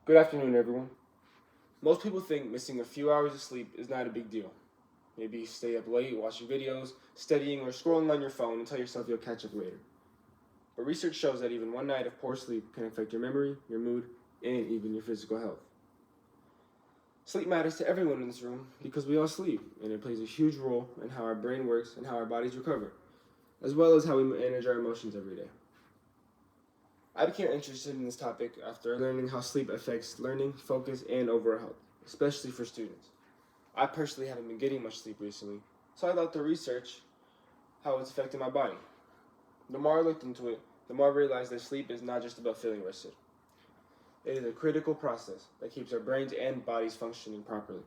Good afternoon, everyone. Most people think missing a few hours of sleep is not a big deal. Maybe you stay up late watching videos, studying, or scrolling on your phone and tell yourself you'll catch up later. But research shows that even one night of poor sleep can affect your memory, your mood, and even your physical health. Sleep matters to everyone in this room because we all sleep, and it plays a huge role in how our brain works and how our bodies recover, as well as how we manage our emotions every day. I became interested in this topic after learning how sleep affects learning, focus, and overall health, especially for students. I personally haven't been getting much sleep recently, so I thought to research how it's affecting my body. The more I looked into it, the more I realized that sleep is not just about feeling rested. It is a critical process that keeps our brains and bodies functioning properly.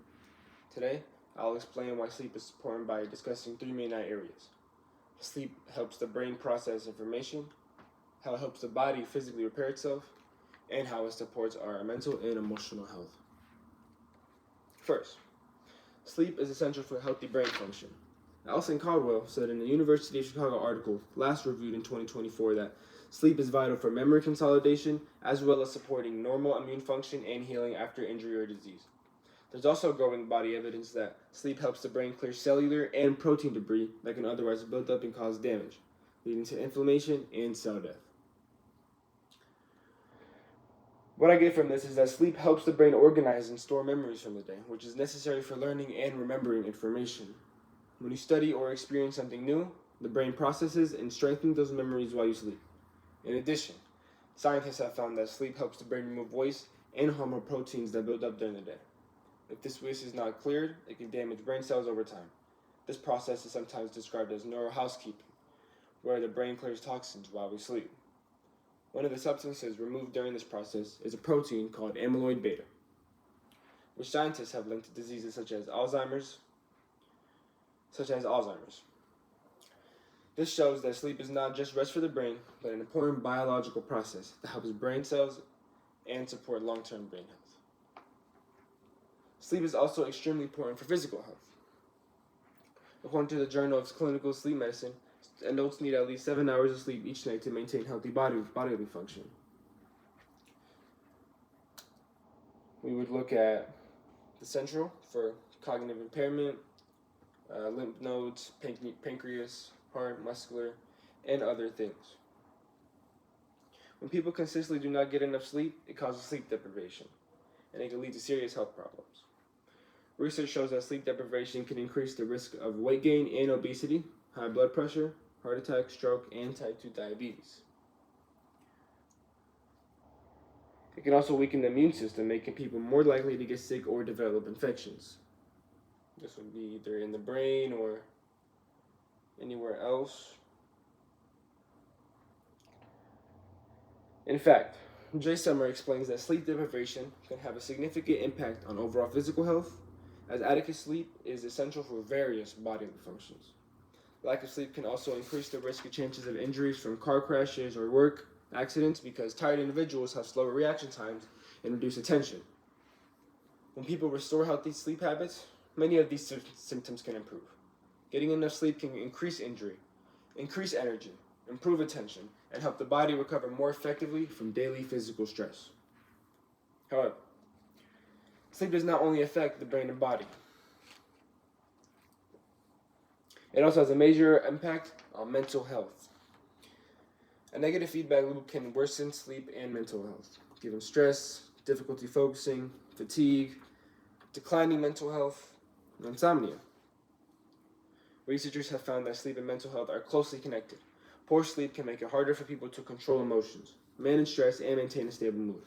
Today, I'll explain why sleep is important by discussing three main areas. Sleep helps the brain process information, how it helps the body physically repair itself, and how it supports our mental and emotional health. First, sleep is essential for healthy brain function. Alison Caldwell said in a University of Chicago article, last reviewed in 2024, that sleep is vital for memory consolidation as well as supporting normal immune function and healing after injury or disease. There's also growing body evidence that sleep helps the brain clear cellular and protein debris that can otherwise build up and cause damage, leading to inflammation and cell death. What I get from this is that sleep helps the brain organize and store memories from the day, which is necessary for learning and remembering information. When you study or experience something new, the brain processes and strengthens those memories while you sleep. In addition, scientists have found that sleep helps the brain remove waste and harmful proteins that build up during the day. If this waste is not cleared, it can damage brain cells over time. This process is sometimes described as neurohousekeeping, where the brain clears toxins while we sleep. One of the substances removed during this process is a protein called amyloid beta, which scientists have linked to diseases such as Alzheimer's. This shows that sleep is not just rest for the brain, but an important biological process that helps brain cells and support long-term brain health. Sleep is also extremely important for physical health. According to the Journal of Clinical Sleep Medicine, adults need at least 7 hours of sleep each night to maintain healthy bodily function. We would look at the central for cognitive impairment, lymph nodes, pancreas, heart, muscular, and other things. When people consistently do not get enough sleep, it causes sleep deprivation, and it can lead to serious health problems. Research shows that sleep deprivation can increase the risk of weight gain and obesity, high blood pressure, heart attack, stroke, and type 2 diabetes. It can also weaken the immune system, making people more likely to get sick or develop infections. This would be either in the brain or anywhere else. In fact, Jay Summer explains that sleep deprivation can have a significant impact on overall physical health, as adequate sleep is essential for various bodily functions. Lack of sleep can also increase the risk of chances of injuries from car crashes or work accidents because tired individuals have slower reaction times and reduced attention. When people restore healthy sleep habits, many of these symptoms can improve. Getting enough sleep can increase injury, increase energy, improve attention, and help the body recover more effectively from daily physical stress. However, sleep does not only affect the brain and body. It also has a major impact on mental health. A negative feedback loop can worsen sleep and mental health, giving stress, difficulty focusing, fatigue, declining mental health, and insomnia. Researchers have found that sleep and mental health are closely connected. Poor sleep can make it harder for people to control emotions, manage stress, and maintain a stable mood.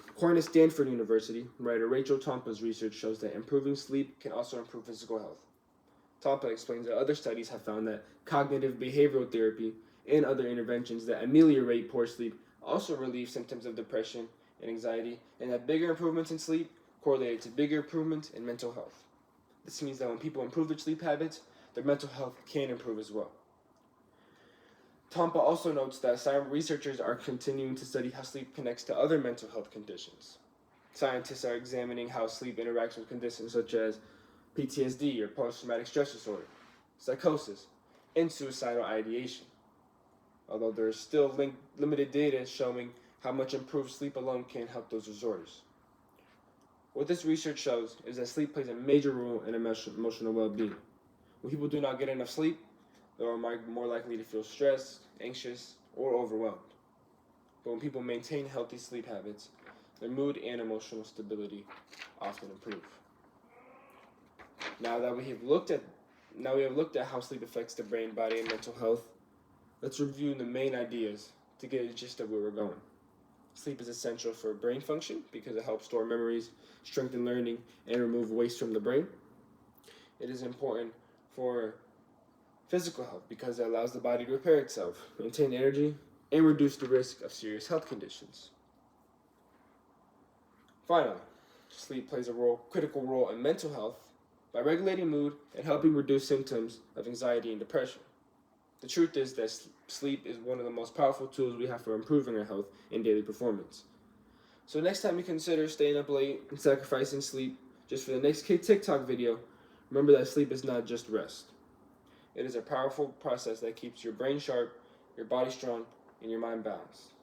According to Stanford University, writer Rachel Tompa's research shows that improving sleep can also improve physical health. Tompa explains that other studies have found that cognitive behavioral therapy and other interventions that ameliorate poor sleep also relieve symptoms of depression and anxiety, and that bigger improvements in sleep correlated to bigger improvements in mental health. This means that when people improve their sleep habits, their mental health can improve as well. Tompa also notes that researchers are continuing to study how sleep connects to other mental health conditions. Scientists are examining how sleep interacts with conditions such as PTSD or post-traumatic stress disorder, psychosis, and suicidal ideation. Although there is still limited data showing how much improved sleep alone can help those disorders. What this research shows is that sleep plays a major role in emotional well-being. When people do not get enough sleep, they are more likely to feel stressed, anxious, or overwhelmed. But when people maintain healthy sleep habits, their mood and emotional stability often improve. Now we have looked at how sleep affects the brain, body, and mental health, let's review the main ideas to get a gist of where we're going. Sleep is essential for brain function because it helps store memories, strengthen learning, and remove waste from the brain. It is important for physical health because it allows the body to repair itself, maintain energy, and reduce the risk of serious health conditions. Finally, sleep plays a critical role in mental health by regulating mood and helping reduce symptoms of anxiety and depression. The truth is that sleep is one of the most powerful tools we have for improving our health and daily performance. So next time you consider staying up late and sacrificing sleep just for the next TikTok video, remember that sleep is not just rest. It is a powerful process that keeps your brain sharp, your body strong, and your mind balanced.